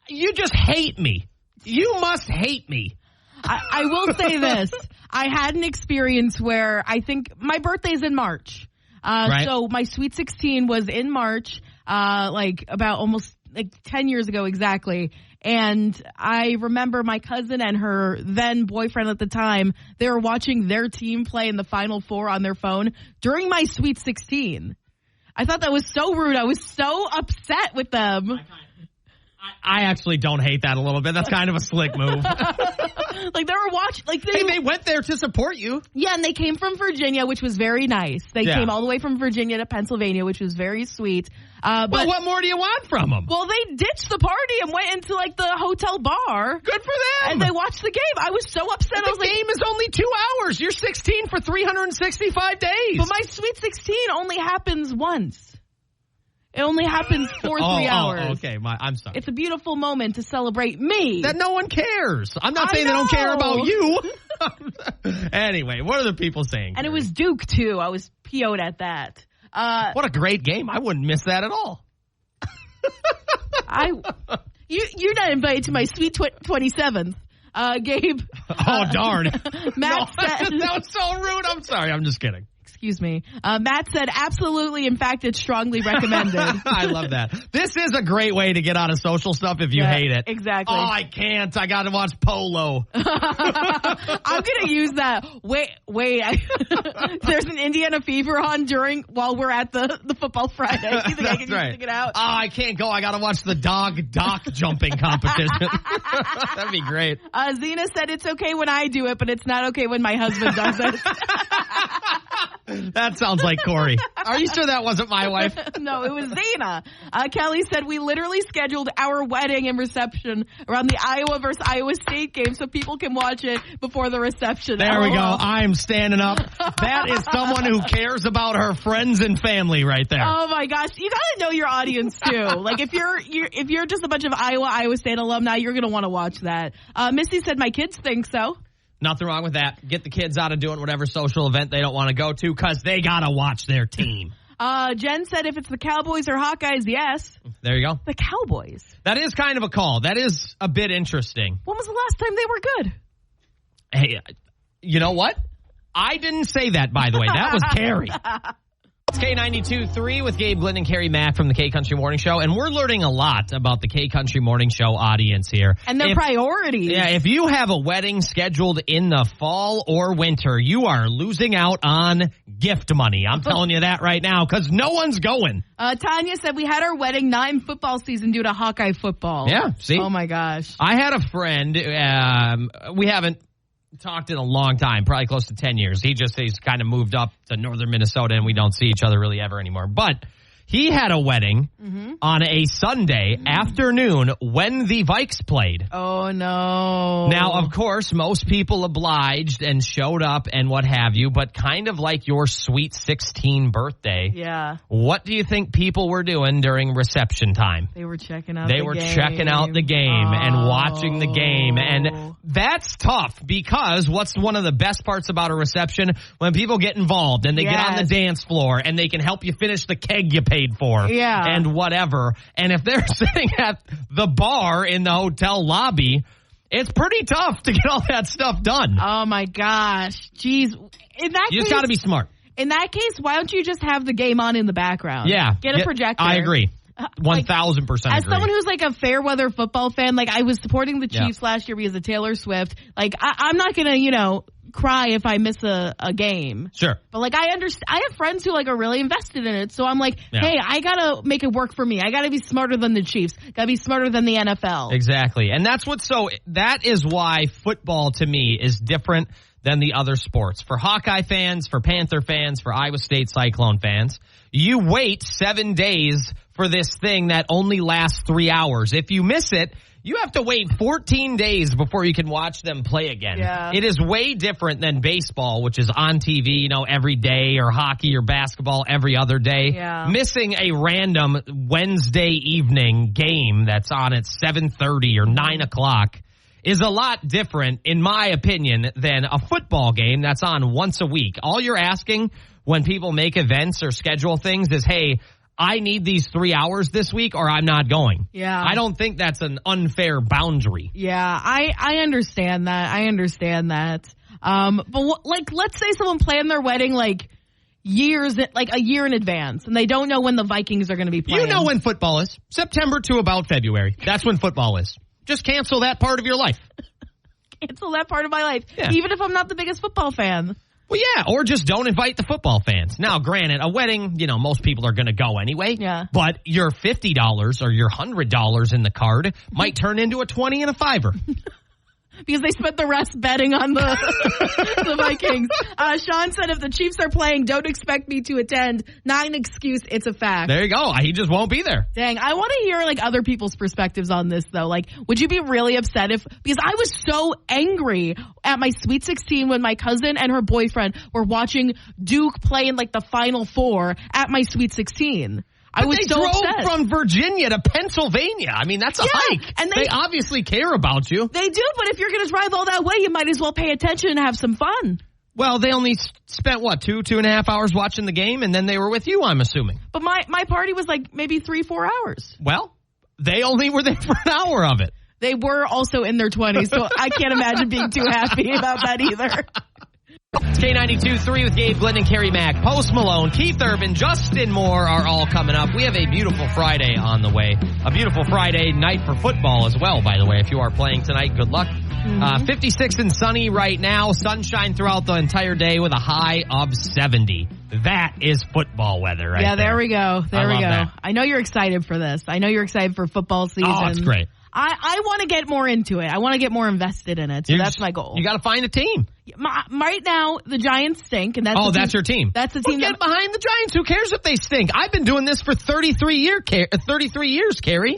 you just hate me. You must hate me. I will say this. I had an experience where I think my birthday's in March. Right. So my Sweet 16 was in March, about almost 10 years ago exactly. And I remember my cousin and her then boyfriend at the time, they were watching their team play in the Final Four on their phone during my Sweet 16. I thought that was so rude. I was so upset with them. I actually don't hate that a little bit. That's kind of a slick move. They were watching. They went there to support you. Yeah, and they came from Virginia, which was very nice. They came all the way from Virginia to Pennsylvania, which was very sweet. But what more do you want from them? Well, they ditched the party and went into the hotel bar. Good for them. And they watched the game. I was so upset. The game is only 2 hours. You're 16 for 365 days. But my Sweet 16 only happens once. It only happens for 3 hours. Oh, okay. I'm sorry. It's a beautiful moment to celebrate me. That no one cares. I'm not saying they don't care about you. Anyway, what are the people saying? And It was Duke, too. I was PO'd at that. What a great game. I wouldn't miss that at all. You're not invited to my Sweet 27th. Gabe. Oh, darn. Matt said, that was so rude. I'm sorry. I'm just kidding. Excuse me. Matt said, absolutely. In fact, it's strongly recommended. I love that. This is a great way to get out of social stuff if you hate it. Exactly. Oh, I can't. I got to watch Polo. I'm going to use that. Wait. There's an Indiana Fever on while we're at the Football Friday. You think I can stick it out? Oh, I can't go. I got to watch the dock jumping competition. That'd be great. Zena said it's okay when I do it, but it's not okay when my husband does it. That sounds like Corey. Are you sure that wasn't my wife? No, it was Zena. Kelly said we literally scheduled our wedding and reception around the Iowa versus Iowa State game so people can watch it before the reception. There we go. I'm standing up. That is someone who cares about her friends and family right there. Oh my gosh, you gotta know your audience too. If you're just a bunch of Iowa State alumni, you're gonna want to watch that. Missy said my kids think so. Nothing wrong with that. Get the kids out of doing whatever social event they don't want to go to because they got to watch their team. Jen said if it's the Cowboys or Hawkeyes, yes. There you go. The Cowboys. That is kind of a call. That is a bit interesting. When was the last time they were good? Hey, you know what? I didn't say that, by the way. That was Carrie. It's K92.3 with Gabe Glidden and Carrie Mack from the K Country Morning Show, and we're learning a lot about the K Country Morning Show audience here. And their priorities. Yeah, if you have a wedding scheduled in the fall or winter, you are losing out on gift money. I'm telling you that right now, because no one's going. Tanya said we had our wedding not in football season due to Hawkeye football. Yeah, see? Oh, my gosh. I had a friend, we haven't talked in a long time, probably close to 10 years. He's kind of moved up to northern Minnesota and we don't see each other really ever anymore. But He had a wedding on a Sunday afternoon when the Vikes played. Oh, no. Now, of course, most people obliged and showed up and what have you, but kind of like your sweet 16 birthday. Yeah. What do you think people were doing during reception time? They were checking out They were checking out the game and watching the game. And that's tough because what's one of the best parts about a reception? When people get involved and they get on the dance floor and they can help you finish the keg you paid for. Yeah. And whatever. And if they're sitting at the bar in the hotel lobby, it's pretty tough to get all that stuff done. Oh, my gosh. Jeez. In that You just got to be smart. In that case, why don't you just have the game on in the background? Yeah. Get a projector. I agree. 1,000% As agree. someone who's like a fair weather football fan, like I was supporting the Chiefs last year because of Taylor Swift. Like I'm not going to, cry if I miss a game. Sure. But like I understand, I have friends who like are really invested in it. So I'm like, hey, I got to make it work for me. I got to be smarter than the Chiefs. Got to be smarter than the NFL. Exactly. And that is why football to me is different than the other sports. For Hawkeye fans, for Panther fans, for Iowa State Cyclone fans, you wait 7 days for this thing that only lasts 3 hours. If you miss it, you have to wait 14 days before you can watch them play again. Yeah. It is way different than baseball, which is on TV, every day, or hockey or basketball every other day. Yeah. Missing a random Wednesday evening game that's on at 7:30 or 9 o'clock is a lot different, in my opinion, than a football game that's on once a week. All you're asking when people make events or schedule things is, hey, I need these 3 hours this week or I'm not going. Yeah. I don't think that's an unfair boundary. Yeah, I understand that. I understand that. But let's say someone planned their wedding a year in advance, and they don't know when the Vikings are going to be playing. You know when football is. September to about February. That's when football is. Just cancel that part of your life. Cancel that part of my life, Yeah. even if I'm not the biggest football fan. Well, yeah, or just don't invite the football fans. Now, granted, a wedding, most people are going to go anyway. Yeah. But your $50 or your $100 in the card might turn into a 20 and a $5. Because they spent the rest betting on the Vikings. Sean said, if the Chiefs are playing, don't expect me to attend. Not an excuse, it's a fact. There you go. He just won't be there. Dang, I want to hear other people's perspectives on this though. Would you be really upset because I was so angry at my Sweet 16 when my cousin and her boyfriend were watching Duke play in the Final Four at my Sweet 16. I was so upset. They drove from Virginia to Pennsylvania. I mean, that's a hike. And they obviously care about you. They do, but if you're going to drive all that way, you might as well pay attention and have some fun. Well, they only spent, 2.5 hours watching the game, and then they were with you, I'm assuming. But my party was maybe 3-4 hours. Well, they only were there for an hour of it. They were also in their 20s, so I can't imagine being too happy about that either. It's K92.3 with Gabe Glenn and Carrie Mack. Post Malone, Keith Urban, Justin Moore are all coming up. We have a beautiful Friday on the way. A beautiful Friday night for football as well, by the way. If you are playing tonight, good luck. 56 and sunny right now. Sunshine throughout the entire day with a high of 70. That is football weather right there. Yeah, there we go. There we go. That. I know you're excited for this. I know you're excited for football season. Oh, it's great. I want to get more into it. I want to get more invested in it. So that's my goal. You got to find a team. Right now, the Giants stink, and that's your team. That's the team. Get behind the Giants. Who cares if they stink? I've been doing this for 33 years, Carrie.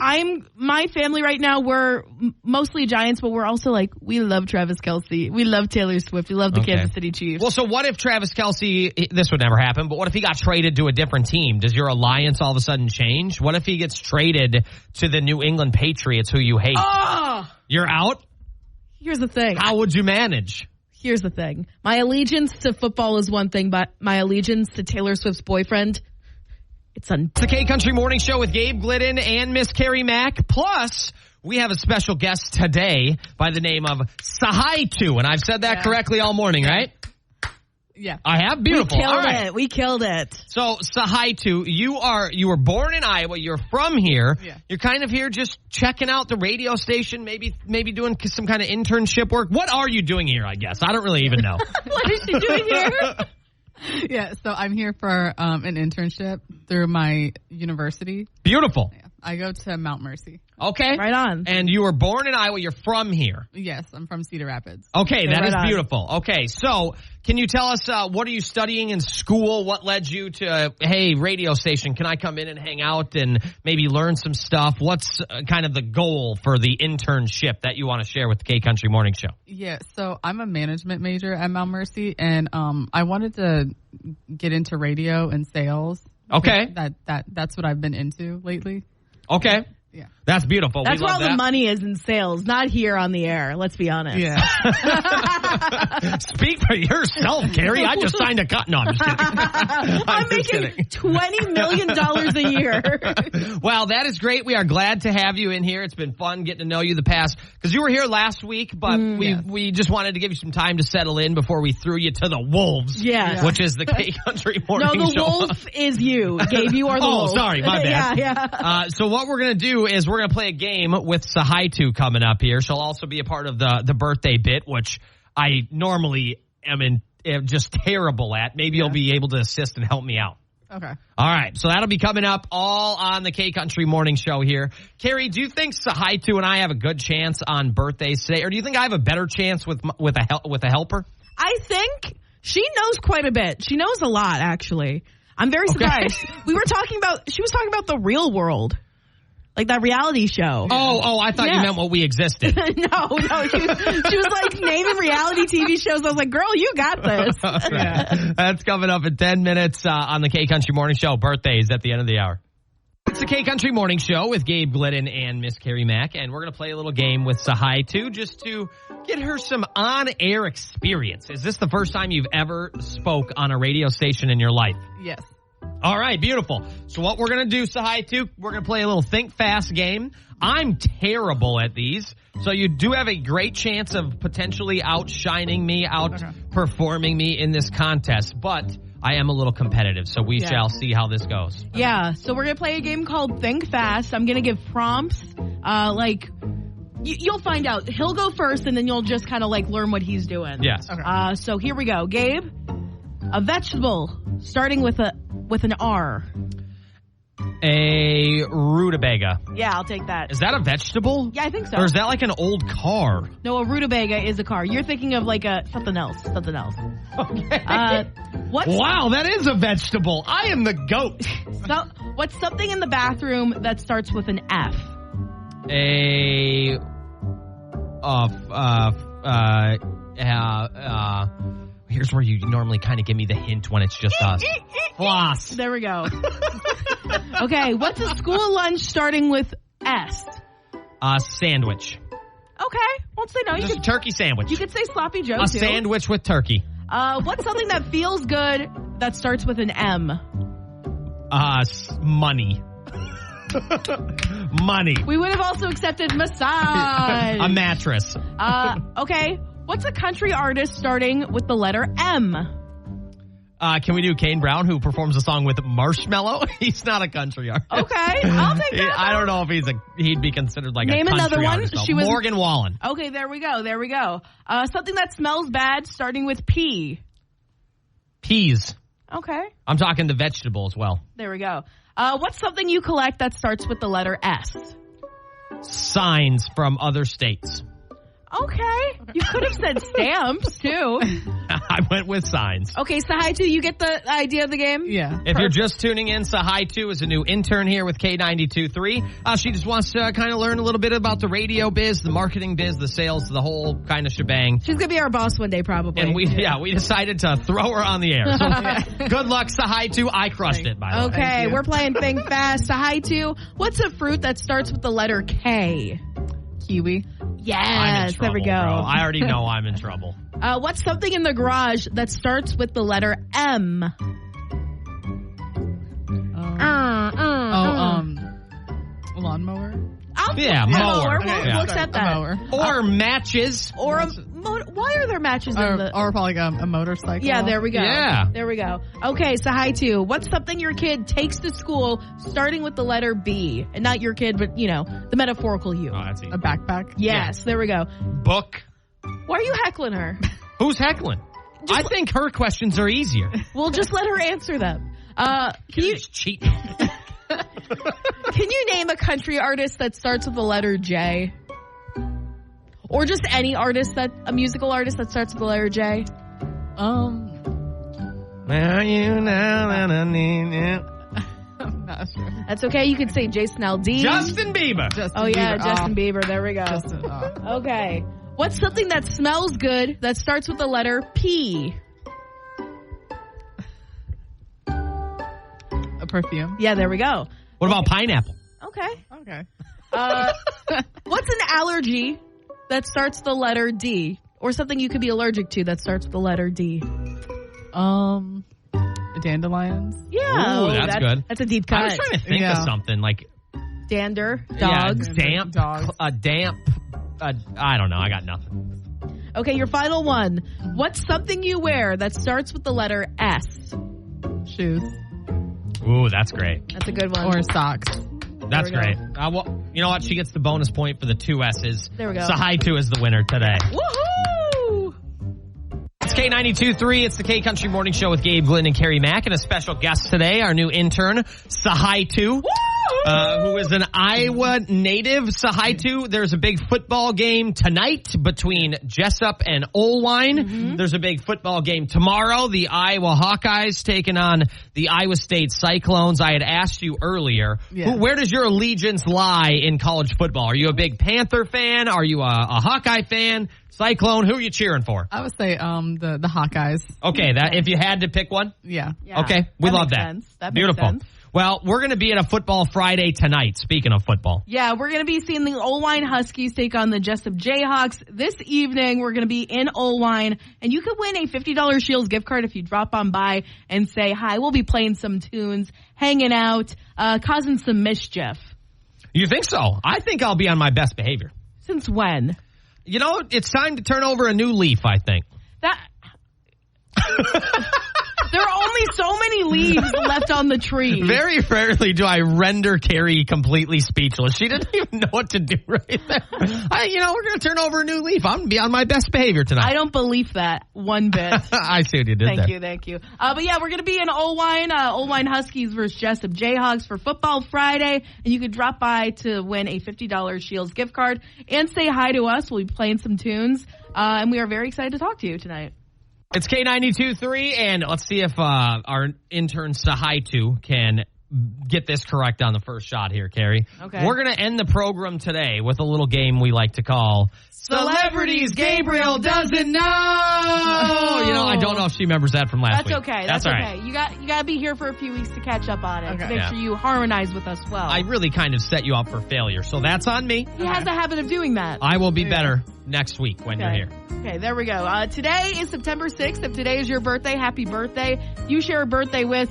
My family right now, we're mostly Giants, but we're also we love Travis Kelce. We love Taylor Swift. We love the Kansas City Chiefs. Well, so what if Travis Kelce, this would never happen, but what if he got traded to a different team? Does your alliance all of a sudden change? What if he gets traded to the New England Patriots, who you hate? Oh! You're out? Here's the thing. How would you manage? Here's the thing. My allegiance to football is one thing, but my allegiance to Taylor Swift's boyfriend, it's the K Country Morning Show with Gabe Glidden and Miss Carrie Mack. Plus, we have a special guest today by the name of Sahaitu, and I've said that correctly all morning, right? Yeah. I have. Beautiful. We killed it. So, Sahaitu, you were born in Iowa. You're from here. Yeah. You're kind of here just checking out the radio station, maybe doing some kind of internship work. What are you doing here, I guess? I don't really even know. What is she doing here? Yeah, so I'm here for an internship through my university. Beautiful. Yeah, I go to Mount Mercy. Okay. Right on. And you were born in Iowa. You're from here. Yes, I'm from Cedar Rapids. Okay, that right is on. beautiful. Okay, so can you tell us what are you studying in school? What led you to, hey, radio station, can I come in and hang out and maybe learn some stuff? What's kind of the goal for the internship that you want to share with the K Country Morning Show? Yeah, so I'm a management major at Mount Mercy, and I wanted to get into radio and sales. Okay. That's what I've been into lately. Okay. Yeah. That's beautiful. That's we where love all that. the money is in sales, not here on the air. Let's be honest. Yeah. Speak for yourself, Carrie. I just signed a cut. No, I'm just kidding. I'm just making kidding. $20 million a year. Well, that is great. We are glad to have you in here. It's been fun getting to know you the past, because you were here last week, but we just wanted to give you some time to settle in before we threw you to the wolves. Yes. Which is the K Country Morning No, the Show. wolf is you. Gabe, you are the wolf. Oh, sorry, my bad. Yeah. So what we're going to do is we're going to play a game with Sahaitu coming up here. She'll also be a part of the birthday bit, which I normally am just terrible at. Maybe you'll be able to assist and help me out. Okay. All right, so that'll be coming up all on the K Country Morning Show here. Carrie, do you think Sahaitu and I have a good chance on birthdays today, or do you think I have a better chance with a helper? I think she knows quite a bit. She knows a lot, actually. I'm very surprised. She was talking about the real world. Like that reality show. Oh, I thought you meant what we existed. No. She was like naming reality TV shows. I was like, girl, you got this. Yeah. That's coming up in 10 minutes on the K Country Morning Show. Birthdays at the end of the hour. It's the K Country Morning Show with Gabe Glidden and Miss Carrie Mack, and we're going to play a little game with Sahaitu just to get her some on-air experience. Is this the first time you've ever spoke on a radio station in your life? Yes. All right, beautiful. So what we're going to do, Sahaitu, we're going to play a little Think Fast game. I'm terrible at these, so you do have a great chance of potentially outshining me, outperforming me in this contest, but I am a little competitive, so we shall see how this goes. Yeah, so we're going to play a game called Think Fast. I'm going to give prompts, you'll find out. He'll go first, and then you'll just kind of like learn what he's doing. Yes. Okay. So here we go. Gabe, a vegetable starting with an R. A rutabaga. Yeah, I'll take that. Is that a vegetable? Yeah, I think so. Or is that like an old car? No, a rutabaga is a car. You're thinking of like something else. Okay. Wow, that is a vegetable. I am the goat. What's something in the bathroom that starts with an F? Here's where you normally kind of give me the hint when it's just us. Floss. There we go. Okay, what's a school lunch starting with S? Sandwich. Okay, won't say no. You Just a turkey sandwich. could say sloppy Joe A too. sandwich with turkey. What's something that feels good that starts with an M? Money. Money. We would have also accepted massage. A mattress. Okay. What's a country artist starting with the letter M? Can we do Kane Brown, who performs a song with Marshmello? He's not a country artist. Okay, I'll take that. I don't know if he'd be considered like Name a country another one. artist. though. She was- Morgan Wallen. Okay, there we go. Something that smells bad starting with P. Peas. Okay, I'm talking the vegetable as well. there we go. What's something you collect that starts with the letter S? Signs from other states. Okay, you could have said stamps too. I went with signs. Okay, Sahaitu, you get the idea of the game? Yeah. If you're just tuning in, Sahaitu is a new intern here with K92.3. She just wants to kind of learn a little bit about the radio biz, the marketing biz, the sales, the whole kind of shebang. She's gonna be our boss one day, probably. And we decided to throw her on the air. So good luck, Sahaitu. I crushed it, by the way. Okay, we're playing Think Fast. Sahaitu, what's a fruit that starts with the letter K? Kiwi. I'm in Yes, there we go. trouble, bro. I already know I'm in trouble. What's something in the garage that starts with the letter M? Lawnmower. Mower. We'll accept A that. mower. Or matches. Or a why are there matches in the... Or probably like a motorcycle. Yeah, there we go. Yeah. There we go. Okay, Sahaitu, what's something your kid takes to school starting with the letter B? And not your kid, but, the metaphorical you. Oh, that's easy. A backpack. Yes, there we go. Book. Why are you heckling her? Who's heckling? I think her questions are easier. We'll just let her answer them. Can you She's cheating. Can you name a country artist that starts with the letter J? Or just any artist a musical artist that starts with the letter J? Well, you know, I'm not sure. That's okay. You could say Jason Aldean. Justin Bieber. Justin Bieber. There we go. Okay. What's something that smells good that starts with the letter P? A perfume. Yeah, there we go. What about pineapple? Okay. Okay. What's an allergy that starts with the letter D? Or something you could be allergic to that starts with the letter D? Dandelions. Yeah. Ooh, that's good. That's a deep cut. I was trying to think of something like dander, dogs. Yeah, damp, dogs. I don't know. I got nothing. Okay, your final one. What's something you wear that starts with the letter S? Shoes. Ooh, that's great. That's a good one. Or socks. That's There we great. Well, you know what? She gets the bonus point for the 2 S's. There we go. Sahaitu is the winner today. Woohoo! It's K92.3. It's the K Country Morning Show with Gabe, Glenn, and Carrie Mack. And a special guest today, our new intern, Sahaitu, who is an Iowa native. Sahaitu, there's a big football game tonight between Jessup and Olwine. Mm-hmm. There's a big football game tomorrow. The Iowa Hawkeyes taking on the Iowa State Cyclones. I had asked you earlier, where does your allegiance lie in college football? Are you a big Panther fan? Are you a Hawkeye fan? Cyclone, who are you cheering for? I would say the Hawkeyes. Okay, that if you had to pick one? Yeah. Okay, we love that. That makes Beautiful. sense. Well, we're going to be at a football Friday tonight, speaking of football. Yeah, we're going to be seeing the Olwine Huskies take on the Jessup Jayhawks. This evening, we're going to be in Olwine, and you could win a $50 Shields gift card if you drop on by and say hi. We'll be playing some tunes, hanging out, causing some mischief. You think so? I think I'll be on my best behavior. Since when? You know, it's time to turn over a new leaf, I think. There are only so many leaves left on the tree. Very rarely do I render Carrie completely speechless. She didn't even know what to do right there. We're going to turn over a new leaf. I'm going to be on my best behavior tonight. I don't believe that one bit. I see what you did there. Thank you. But yeah, we're going to be in Olwine, Olwine Huskies versus Jessup Jayhawks for Football Friday. And you could drop by to win a $50 Shields gift card and say hi to us. We'll be playing some tunes. And we are very excited to talk to you tonight. It's K92.3, and let's see if our intern Sahaitu can get this correct on the first shot here, Carrie. Okay. We're going to end the program today with a little game we like to call Celebrities Gabriel Doesn't Know. I don't know if she remembers that from last week. That's okay. That's all okay. right. You got to be here for a few weeks to catch up on it. Okay. To make sure you harmonize with us well. I really kind of set you up for failure, so that's on me. He has a habit of doing that. I will be better next week when you're here. Okay, there we go. Today is September 6th. If today is your birthday, happy birthday. You share a birthday with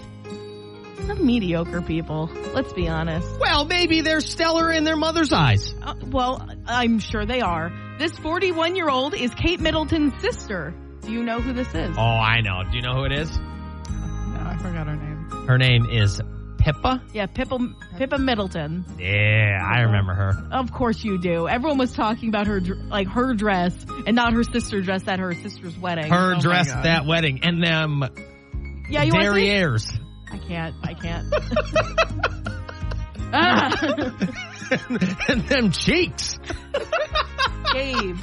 some mediocre people. Let's be honest. Well, maybe they're stellar in their mother's eyes. Well, I'm sure they are. This 41-year-old is Kate Middleton's sister. Do you know who this is? Oh, I know. Do you know who it is? No, I forgot her name. Her name is Pippa? Yeah, Pippa Middleton. Yeah, I remember her. Of course you do. Everyone was talking about her dress and not her sister's dress at her sister's wedding. Her dress at that wedding and them derrieres. I can't. And them cheeks. Gabe.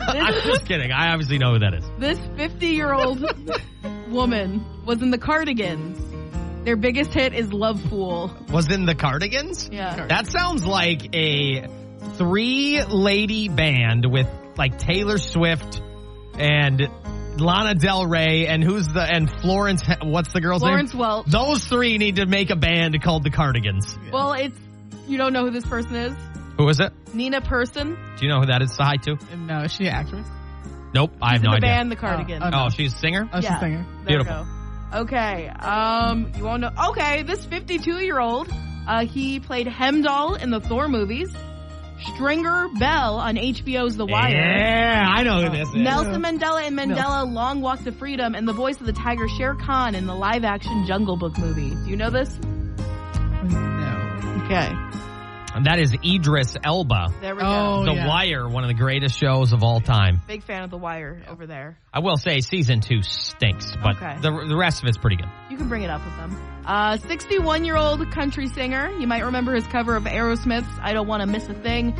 I'm just kidding. I obviously know who that is. This 50-year-old woman was in the Cardigans. Their biggest hit is Love Fool. Was in the Cardigans? Yeah. That sounds like a 3-lady band with like Taylor Swift and Lana Del Rey and Florence, what's the girl's Florence name? Welch. Those 3 need to make a band called the Cardigans. Yeah. Well, you don't know who this person is? Who is it? Nina Persson. Do you know who that is? Sahaitu? No, is she an actress? Nope, I have no the idea. band, the Cardigans. Oh, she's a singer? Oh, she's a singer. There Beautiful. we go. Okay. You won't know. Okay, this 52-year-old, he played Hemdahl in the Thor movies. Stringer Bell on HBO's The Wire. Yeah, I know who this is. Nelson Mandela in Mandela Long Walk to Freedom, and the voice of the tiger Shere Khan in the live-action Jungle Book movie. Do you know this? No. Okay. And that is Idris Elba. There we Oh, go. The yeah. Wire, one of the greatest shows of all time. Big fan of The Wire over there. I will say season 2 stinks, but Okay. the rest of it's pretty good. You can bring it up with them. 61-year-old country singer. You might remember his cover of Aerosmith's I Don't Want to Miss a Thing.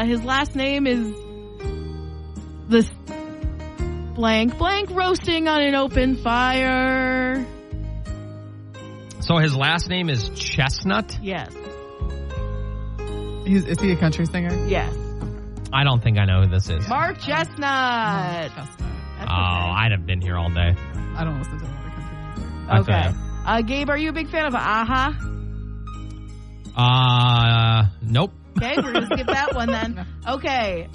His last name is this blank, roasting on an open fire. So his last name is Chestnut? Yes. Is he a country singer? Yes. I don't think I know who this is. Mark Chestnut. Chestnut. That's I'd have been here all day. I don't listen to a lot of country music. okay. I Gabe, are you a big fan of Aha? Nope. Okay, we're going to skip that one then. Okay.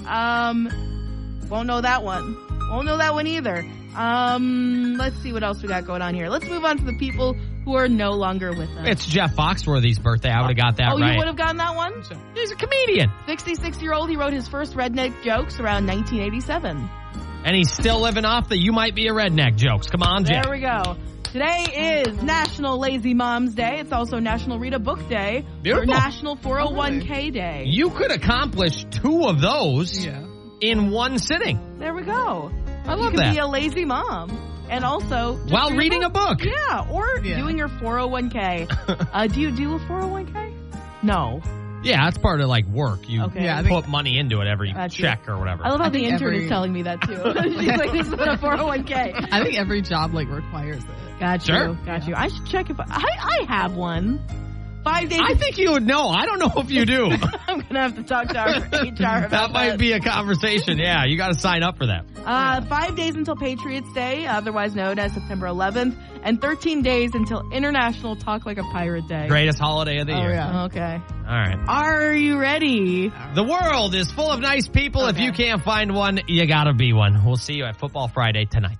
Won't know that one. Won't know that one either. Let's see what else we got going on here. Let's move on to the people who are no longer with us. It's Jeff Foxworthy's birthday. I would have got that right. You would have gotten that one? He's a comedian. 66-year-old, he wrote his first redneck jokes around 1987. And he's still living off the you might be a redneck jokes. Come on, Jeff. There we go. Today is National Lazy Moms Day. It's also National Read a Book Day. Beautiful. Or National 401k Day. You could accomplish 2 of those Yeah. in one sitting. There we go. I love You can that. be a lazy mom. And also... just While read reading a book. Yeah, or Yeah. doing your 401k. Do you do a 401k? No. Yeah, that's part of like work. You Okay. Yeah, I think- put money into it every Gotcha. check or whatever. I love how I the think intern every- is telling me that, too. She's like, this is a 401k. I think every job requires it. Got you. Sure. Got you. I should check if I have one. 5 days. I think you would know. I don't know if you do. I'm going to have to talk to our HR about That might be a conversation. Yeah, you got to sign up for that. 5 days until Patriots Day, otherwise known as September 11th, and 13 days until International Talk Like a Pirate Day. Greatest holiday of the year. yeah. Okay. All right. Are you ready? The world is full of nice people. If Okay. you can't find one, you got to be one. We'll see you at Football Friday tonight.